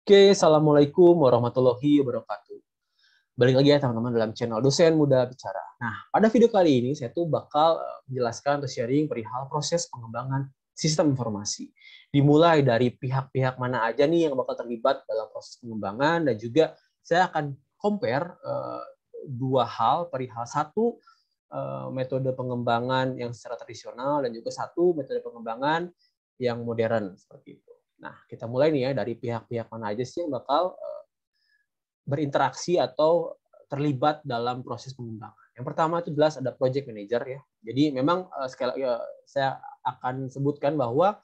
Oke, Assalamualaikum warahmatullahi wabarakatuh. Balik lagi ya teman-teman dalam channel Dosen Muda Bicara. Nah, pada video kali ini saya tuh bakal menjelaskan atau sharing perihal proses pengembangan sistem informasi. Dimulai dari pihak-pihak mana aja nih yang bakal terlibat dalam proses pengembangan, dan juga saya akan compare dua hal perihal satu metode pengembangan yang secara tradisional dan juga satu metode pengembangan yang modern seperti itu. Nah, kita mulai nih ya dari pihak-pihak mana aja sih yang bakal berinteraksi atau terlibat dalam proses pengembangan. Yang pertama itu jelas ada project manager ya. Jadi memang sekali lagi saya akan sebutkan bahwa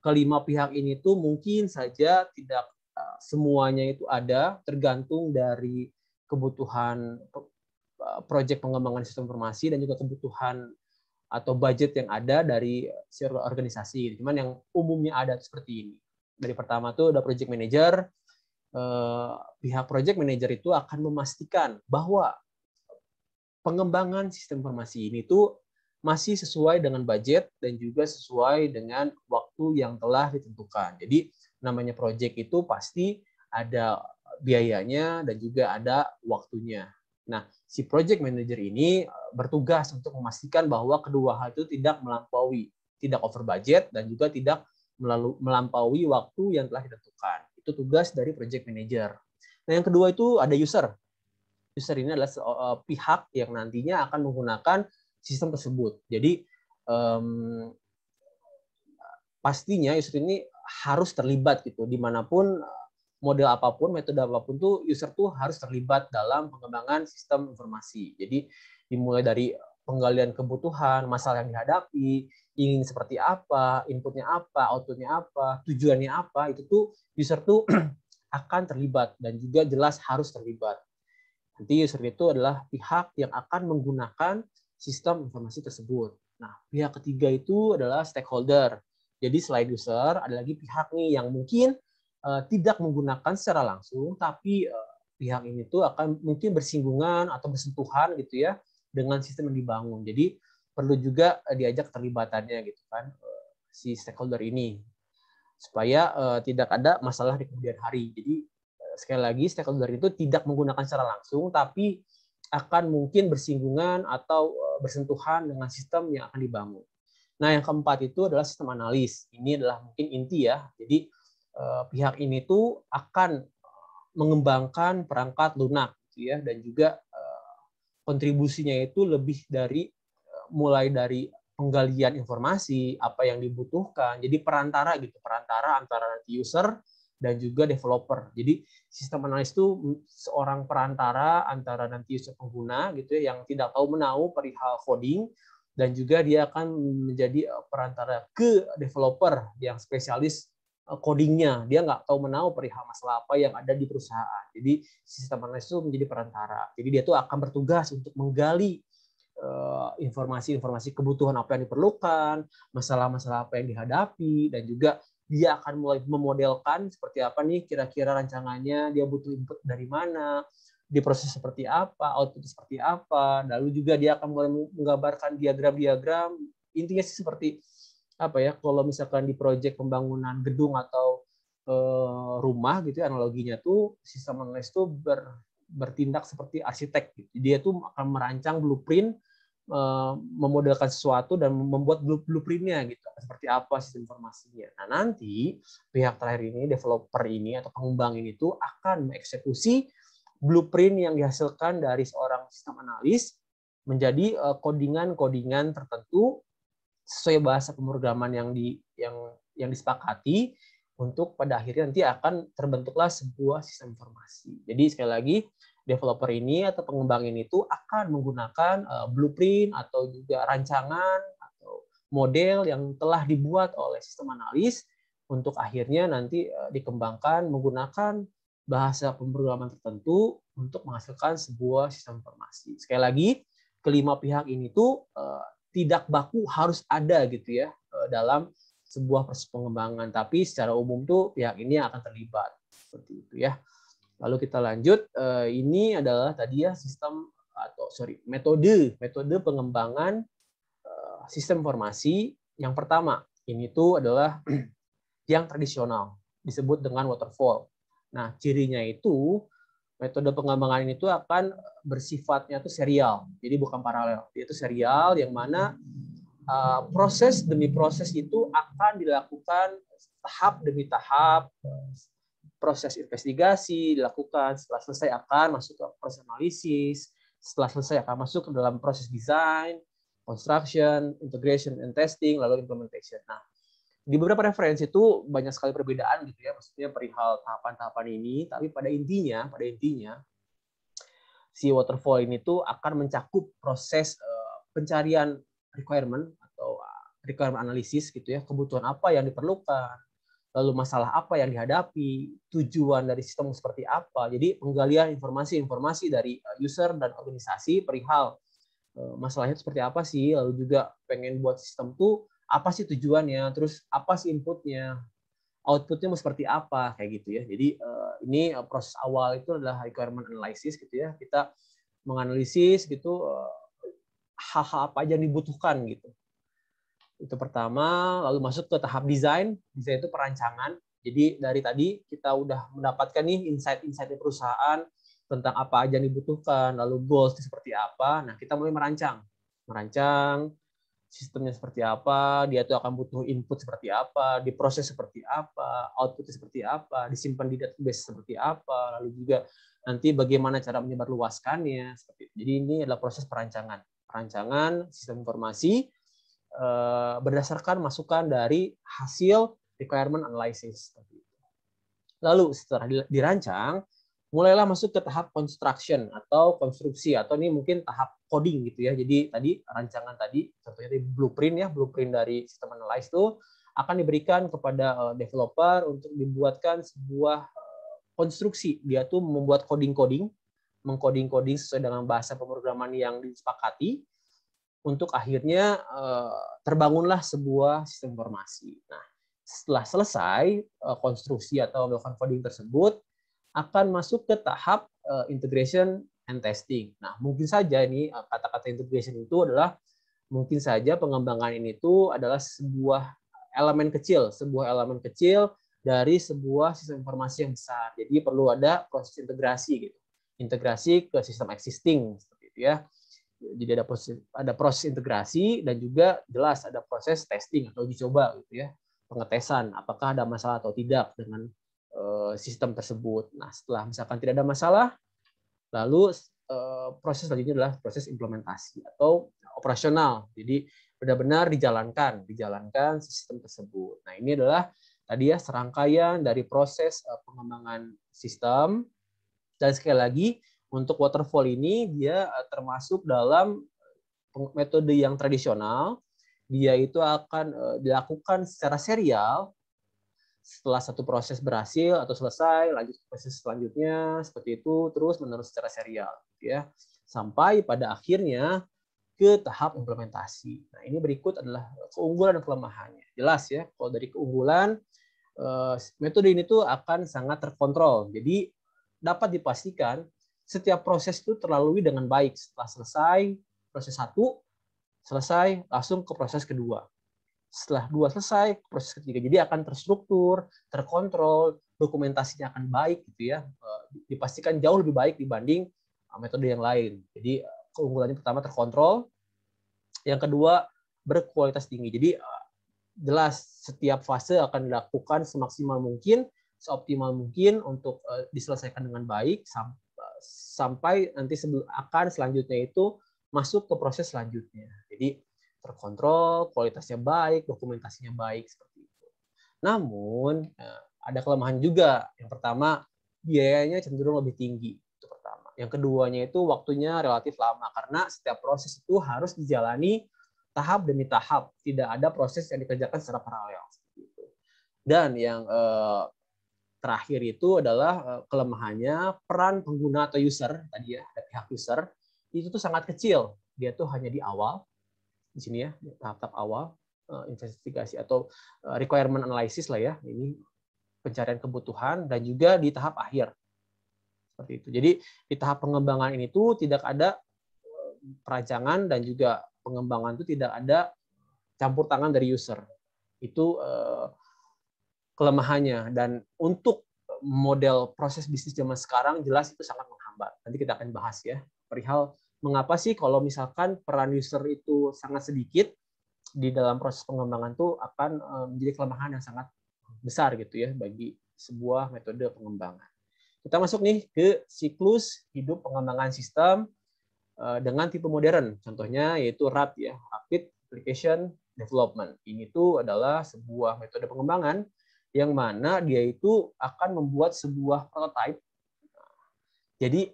kelima pihak ini tuh mungkin saja tidak semuanya itu ada, tergantung dari kebutuhan project pengembangan sistem informasi dan juga kebutuhan atau budget yang ada dari organisasi. Cuman yang umumnya ada seperti ini. Dari pertama tuh ada project manager. Pihak project manager itu akan memastikan bahwa pengembangan sistem informasi ini tuh masih sesuai dengan budget dan juga sesuai dengan waktu yang telah ditentukan. Jadi namanya project itu pasti ada biayanya dan juga ada waktunya. Nah, si project manager ini bertugas untuk memastikan bahwa kedua hal itu tidak over budget dan juga tidak melampaui waktu yang telah ditentukan. Itu tugas dari project manager. Nah, yang kedua itu ada user. User ini adalah pihak yang nantinya akan menggunakan sistem tersebut. Jadi pastinya user ini harus terlibat gitu, dimanapun model apapun, metode apapun tuh user tuh harus terlibat dalam pengembangan sistem informasi. Jadi dimulai dari penggalian kebutuhan, masalah yang dihadapi, ingin seperti apa, inputnya apa, outputnya apa, tujuannya apa, itu tuh user tuh akan terlibat dan juga jelas harus terlibat. Nanti user itu adalah pihak yang akan menggunakan sistem informasi tersebut. Nah, pihak ketiga itu adalah stakeholder. Jadi selain user, ada lagi pihak nih yang mungkin tidak menggunakan secara langsung, tapi pihak ini tuh akan mungkin bersinggungan atau bersentuhan gitu ya dengan sistem yang dibangun. Jadi perlu juga diajak terlibatannya gitu kan si stakeholder ini supaya tidak ada masalah di kemudian hari. Jadi sekali lagi stakeholder itu tidak menggunakan secara langsung, tapi akan mungkin bersinggungan atau bersentuhan dengan sistem yang akan dibangun. Nah, yang keempat itu adalah sistem analis. Ini adalah mungkin inti ya. Jadi pihak ini tuh akan mengembangkan perangkat lunak gitu ya, dan juga kontribusinya itu lebih dari mulai dari penggalian informasi, apa yang dibutuhkan. Jadi perantara antara nanti user dan juga developer. Jadi sistem analis itu seorang perantara antara nanti user pengguna gitu ya, yang tidak tahu menahu perihal coding, dan juga dia akan menjadi perantara ke developer yang spesialis codingnya. Dia nggak tahu menahu perihal masalah apa yang ada di perusahaan. Jadi sistem analis itu menjadi perantara. Jadi dia tuh akan bertugas untuk menggali informasi-informasi kebutuhan apa yang diperlukan, masalah-masalah apa yang dihadapi, dan juga dia akan mulai memodelkan seperti apa nih kira-kira rancangannya, dia butuh input dari mana, di proses seperti apa, output seperti apa, lalu juga dia akan mulai menggambarkan diagram-diagram. Intinya sih seperti apa ya, kalau misalkan di proyek pembangunan gedung atau rumah gitu, analoginya tuh sistem analis tuh bertindak seperti arsitek gitu. Dia tuh akan merancang blueprint, memodelkan sesuatu dan membuat blueprintnya gitu, seperti apa sistem informasinya. Nah, nanti pihak terakhir ini, developer ini atau pengembang ini tuh akan mengeksekusi blueprint yang dihasilkan dari seorang sistem analis menjadi codingan-codingan tertentu sesuai bahasa pemrograman yang disepakati, untuk pada akhirnya nanti akan terbentuklah sebuah sistem informasi. Jadi sekali lagi, developer ini atau pengembang ini tuh akan menggunakan blueprint atau juga rancangan atau model yang telah dibuat oleh sistem analis untuk akhirnya nanti dikembangkan menggunakan bahasa pemrograman tertentu untuk menghasilkan sebuah sistem informasi. Sekali lagi, kelima pihak ini tuh tidak baku harus ada gitu ya dalam sebuah proses pengembangan, tapi secara umum tuh pihak ini akan terlibat seperti itu ya. Lalu kita lanjut, ini adalah tadi ya metode pengembangan sistem informasi. Yang pertama, ini tuh adalah yang tradisional, disebut dengan waterfall. Nah, cirinya itu metode pengembangan ini tuh akan bersifatnya tuh serial, jadi bukan paralel. Dia itu serial yang mana proses demi proses itu akan dilakukan tahap demi tahap. Proses investigasi dilakukan, setelah selesai akan masuk ke proses analisis, setelah selesai akan masuk ke dalam proses desain, construction, integration and testing, lalu implementation. Nah, di beberapa referensi itu banyak sekali perbedaan gitu ya, maksudnya perihal tahapan-tahapan ini, tapi pada intinya si waterfall ini tuh akan mencakup proses pencarian requirement atau requirement analysis gitu ya, kebutuhan apa yang diperlukan, lalu masalah apa yang dihadapi, tujuan dari sistem seperti apa. Jadi penggalian informasi-informasi dari user dan organisasi perihal masalahnya seperti apa sih, lalu juga pengen buat sistem tuh apa sih tujuannya, terus apa sih inputnya, outputnya mau seperti apa, kayak gitu ya. Jadi ini proses awal itu adalah requirement analysis gitu ya. Kita menganalisis gitu hal-hal apa aja yang dibutuhkan gitu. Itu pertama, lalu masuk ke tahap desain. Desain itu perancangan. Jadi dari tadi kita udah mendapatkan nih insight-insight dari perusahaan tentang apa aja yang dibutuhkan, lalu goals seperti apa. Nah, kita mulai merancang. Merancang sistemnya seperti apa, dia tuh akan butuh input seperti apa, diproses seperti apa, outputnya seperti apa, disimpan di database seperti apa, lalu juga nanti bagaimana cara menyebarluaskannya. Seperti itu. Jadi ini adalah proses perancangan. Perancangan sistem informasi berdasarkan masukan dari hasil requirement analysis. Lalu setelah dirancang, mulailah masuk ke tahap construction atau konstruksi, atau ini mungkin tahap coding gitu ya. Jadi tadi rancangan tadi, contohnya di blueprint ya, blueprint dari sistem analysis itu akan diberikan kepada developer untuk dibuatkan sebuah konstruksi. Dia tuh membuat coding-coding, mengcoding-coding sesuai dengan bahasa pemrograman yang disepakati, untuk akhirnya terbangunlah sebuah sistem informasi. Nah, setelah selesai konstruksi atau melakukan coding tersebut, akan masuk ke tahap integration and testing. Nah, mungkin saja ini kata-kata integration itu adalah mungkin saja pengembangan ini itu adalah sebuah elemen kecil dari sebuah sistem informasi yang besar. Jadi perlu ada proses integrasi gitu. Integrasi ke sistem existing seperti itu ya. Jadi ada proses integrasi dan juga jelas ada proses testing atau uji coba gitu ya, pengetesan apakah ada masalah atau tidak dengan sistem tersebut. Nah, setelah misalkan tidak ada masalah, lalu proses selanjutnya adalah proses implementasi atau operasional. Jadi benar-benar dijalankan sistem tersebut. Nah, ini adalah tadi ya serangkaian dari proses pengembangan sistem. Dan sekali lagi, untuk waterfall ini dia termasuk dalam metode yang tradisional. Dia itu akan dilakukan secara serial. Setelah satu proses berhasil atau selesai, lanjut ke proses selanjutnya, seperti itu terus menerus secara serial, ya, sampai pada akhirnya ke tahap implementasi. Nah, ini berikut adalah keunggulan dan kelemahannya. Jelas ya, kalau dari keunggulan, metode ini tuh akan sangat terkontrol. Jadi dapat dipastikan setiap proses itu terlalui dengan baik. Setelah selesai proses 1, selesai langsung ke proses kedua. Setelah 2 selesai, proses ketiga. Jadi akan terstruktur, terkontrol, dokumentasinya akan baik gitu ya. Dipastikan jauh lebih baik dibanding metode yang lain. Jadi keunggulannya pertama terkontrol, yang kedua berkualitas tinggi. Jadi jelas setiap fase akan dilakukan semaksimal mungkin, seoptimal mungkin untuk diselesaikan dengan baik sampai nanti akan selanjutnya itu masuk ke proses selanjutnya. Jadi terkontrol, kualitasnya baik, dokumentasinya baik seperti itu. Namun ada kelemahan juga. Yang pertama, biayanya cenderung lebih tinggi. Itu pertama. Yang keduanya itu waktunya relatif lama karena setiap proses itu harus dijalani tahap demi tahap. Tidak ada proses yang dikerjakan secara paralel. Dan yang terakhir itu adalah kelemahannya peran pengguna atau user tadi ya, ada pihak user itu tuh sangat kecil. Dia tuh hanya di awal, di sini ya, tahap-tahap awal investigasi atau requirement analysis lah ya, ini pencarian kebutuhan, dan juga di tahap akhir seperti itu. Jadi di tahap pengembangan ini tuh tidak ada perancangan dan juga pengembangan itu tidak ada campur tangan dari user. Itu kelemahannya. Dan untuk model proses bisnis zaman sekarang jelas itu sangat menghambat. Nanti kita akan bahas ya perihal mengapa sih kalau misalkan peran user itu sangat sedikit di dalam proses pengembangan tuh akan menjadi kelemahan yang sangat besar gitu ya bagi sebuah metode pengembangan. Kita masuk nih ke siklus hidup pengembangan sistem dengan tipe modern. Contohnya yaitu RAD ya, Rapid Application Development. Ini tuh adalah sebuah metode pengembangan yang mana dia itu akan membuat sebuah prototype. Jadi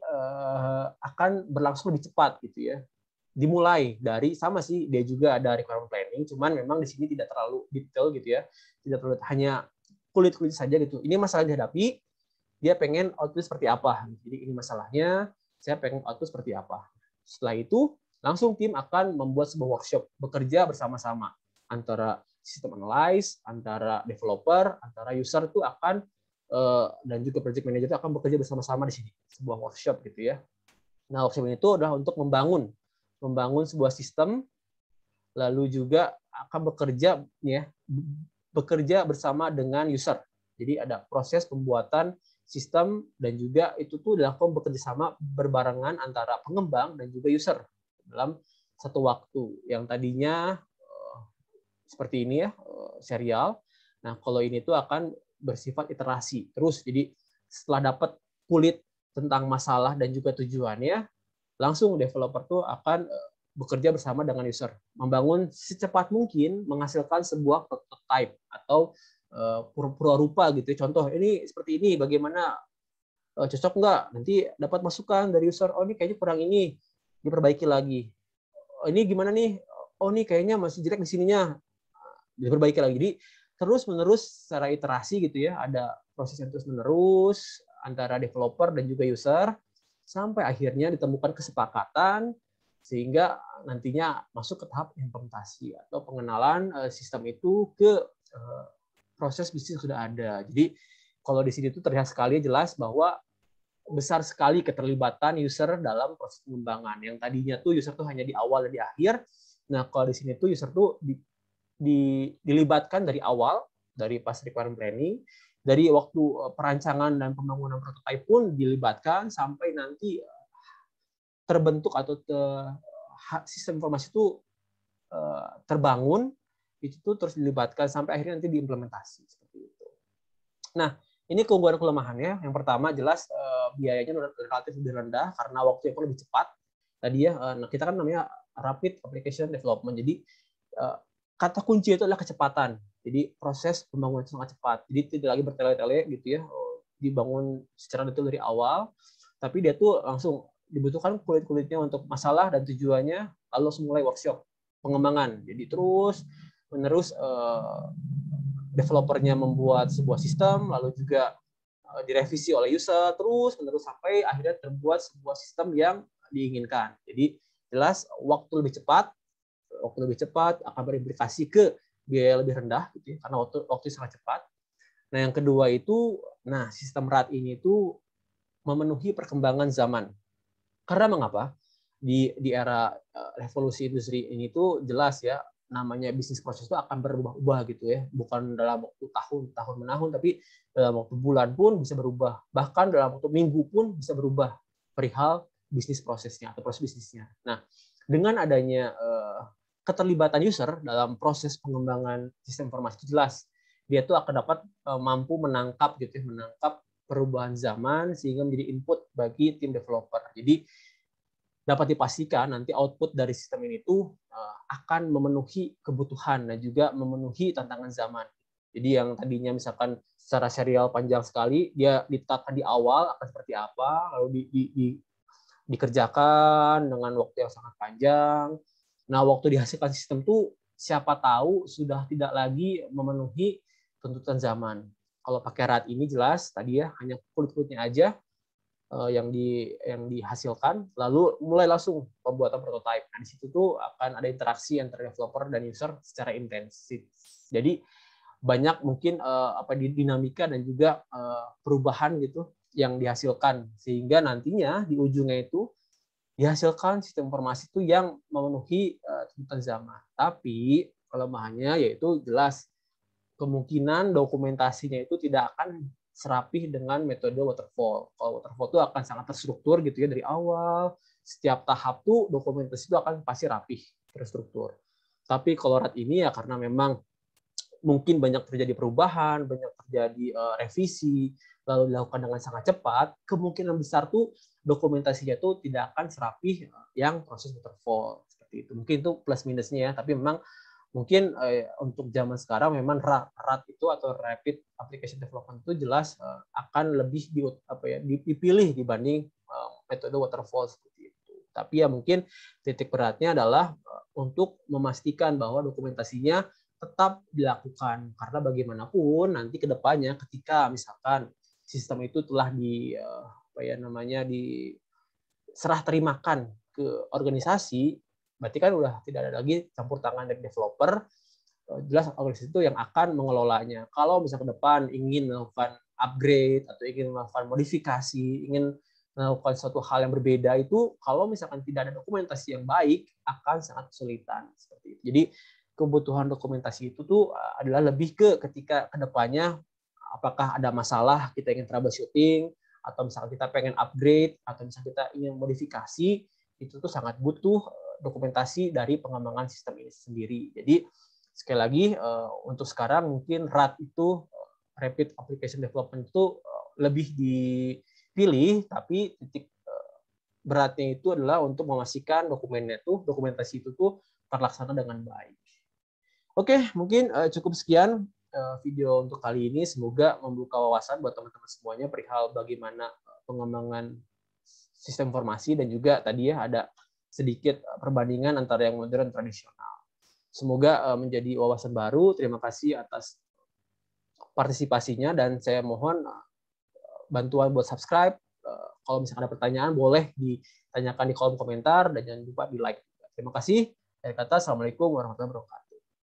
akan berlangsung lebih cepat gitu ya. Dimulai dari sama sih dia juga ada requirement planning, cuman memang di sini tidak terlalu detail gitu ya, tidak terlalu hanya kulit-kulit saja gitu. Ini masalah dihadapi, dia pengen output seperti apa. Jadi ini masalahnya, saya pengen output seperti apa. Setelah itu langsung tim akan membuat sebuah workshop, bekerja bersama-sama antara sistem analyst, antara developer, antara user itu akan dan juga project manager itu akan bekerja bersama-sama di sini, sebuah workshop gitu ya. Nah workshop ini itu adalah untuk membangun sebuah sistem, lalu juga akan bekerja bersama dengan user. Jadi ada proses pembuatan sistem dan juga itu tuh dilakukan bekerja sama berbarengan antara pengembang dan juga user dalam satu waktu. Yang tadinya seperti ini ya, serial. Nah, kalau ini tuh akan bersifat iterasi terus. Jadi setelah dapat kulit tentang masalah dan juga tujuannya, langsung developer tuh akan bekerja bersama dengan user, membangun secepat mungkin menghasilkan sebuah prototype atau pura-rupa gitu. Contoh ini seperti ini, bagaimana cocok nggak? Nanti dapat masukan dari user. Oh ini kayaknya kurang ini, diperbaiki lagi. Oh, ini gimana nih? Oh ini kayaknya masih jelek di sininya, diperbaiki lagi. Jadi terus menerus secara iterasi gitu ya. Ada proses yang terus menerus antara developer dan juga user sampai akhirnya ditemukan kesepakatan sehingga nantinya masuk ke tahap implementasi atau pengenalan sistem itu ke proses bisnis yang sudah ada. Jadi kalau di sini tuh terlihat sekali jelas bahwa besar sekali keterlibatan user dalam proses pengembangan. Yang tadinya tuh user tuh hanya di awal dan di akhir. Nah kalau di sini tuh user tuh dilibatkan dari awal, dari pas requirement planning, dari waktu perancangan dan pembangunan prototype pun dilibatkan sampai nanti terbentuk atau sistem informasi itu terbangun, itu tuh terus dilibatkan sampai akhirnya nanti diimplementasi seperti itu. Nah, ini keunggulan kelemahannya. Yang pertama jelas biayanya relatif lebih rendah karena waktu yang lebih cepat. Tadi ya, kita kan namanya Rapid Application Development. Jadi kata kunci itu adalah kecepatan. Jadi proses pembangunan sangat cepat. Jadi tidak lagi bertele-tele gitu ya, dibangun secara detail dari awal, tapi dia tuh langsung dibutuhkan kulit-kulitnya untuk masalah dan tujuannya, lalu langsung mulai workshop pengembangan. Jadi terus menerus developernya membuat sebuah sistem, lalu juga direvisi oleh user, terus menerus sampai akhirnya terbuat sebuah sistem yang diinginkan. Jadi jelas waktu lebih cepat akan berimplikasi ke biaya lebih rendah gitu ya, karena waktu sangat cepat. Nah, yang kedua itu, sistem RAD ini itu memenuhi perkembangan zaman. Karena mengapa? Di era revolusi industri ini tuh jelas ya, namanya bisnis proses itu akan berubah-ubah gitu ya. Bukan dalam waktu tahun menahun, tapi dalam waktu bulan pun bisa berubah. Bahkan dalam waktu minggu pun bisa berubah perihal bisnis prosesnya atau proses bisnisnya. Nah, dengan adanya keterlibatan user dalam proses pengembangan sistem informasi itu jelas dia tuh akan dapat mampu menangkap gitu ya, menangkap perubahan zaman sehingga menjadi input bagi tim developer. Jadi dapat dipastikan nanti output dari sistem ini tuh akan memenuhi kebutuhan dan juga memenuhi tantangan zaman. Jadi yang tadinya misalkan secara serial panjang sekali, dia ditetapkan di awal akan seperti apa, lalu dikerjakan dengan waktu yang sangat panjang. Nah, waktu dihasilkan sistem tuh siapa tahu sudah tidak lagi memenuhi tuntutan zaman. Kalau pakai RAD ini jelas tadi ya hanya kulit-kulitnya aja yang dihasilkan, lalu mulai langsung pembuatan prototype. Nah, di situ tuh akan ada interaksi antara developer dan user secara intensif. Jadi banyak mungkin dinamika dan juga perubahan gitu yang dihasilkan sehingga nantinya di ujungnya itu dihasilkan sistem informasi itu yang memenuhi tuntutan zaman. Tapi kelemahannya yaitu jelas kemungkinan dokumentasinya itu tidak akan serapih dengan metode waterfall. Kalau waterfall itu akan sangat terstruktur gitu ya dari awal, setiap tahap tuh dokumentasi itu akan pasti rapih, terstruktur. Tapi kalau RAT ini ya karena memang mungkin banyak terjadi perubahan, banyak terjadi revisi, lalu dilakukan dengan sangat cepat, kemungkinan besar tuh dokumentasinya tuh tidak akan serapih yang proses waterfall seperti itu. Mungkin itu plus minusnya ya, tapi memang mungkin untuk zaman sekarang memang RAT itu atau Rapid Application Development itu jelas akan lebih dipilih dibanding metode waterfall seperti itu. Tapi ya mungkin titik beratnya adalah untuk memastikan bahwa dokumentasinya tetap dilakukan, karena bagaimanapun nanti ke depannya ketika misalkan sistem itu telah diserah terimakan ke organisasi, berarti kan udah tidak ada lagi campur tangan dari developer, jelas organisasi itu yang akan mengelolanya. Kalau misalkan ke depan ingin melakukan upgrade atau ingin melakukan modifikasi, ingin melakukan suatu hal yang berbeda, itu kalau misalkan tidak ada dokumentasi yang baik akan sangat kesulitan seperti itu. Jadi kebutuhan dokumentasi itu tuh adalah lebih ke ketika kedepannya apakah ada masalah kita ingin troubleshooting, atau misalnya kita pengen upgrade, atau misalnya kita ingin modifikasi, itu tuh sangat butuh dokumentasi dari pengembangan sistem ini sendiri. Jadi sekali lagi untuk sekarang mungkin RAD itu Rapid Application Development itu lebih dipilih, tapi titik beratnya itu adalah untuk memastikan dokumentasi itu tuh terlaksana dengan baik. Oke, mungkin cukup sekian video untuk kali ini. Semoga membuka wawasan buat teman-teman semuanya perihal bagaimana pengembangan sistem informasi, dan juga tadi ya ada sedikit perbandingan antara yang modern dan tradisional. Semoga menjadi wawasan baru. Terima kasih atas partisipasinya, dan saya mohon bantuan buat subscribe. Kalau misalkan ada pertanyaan boleh ditanyakan di kolom komentar, dan jangan lupa di like. Terima kasih. Dari kata, Assalamualaikum warahmatullahi wabarakatuh.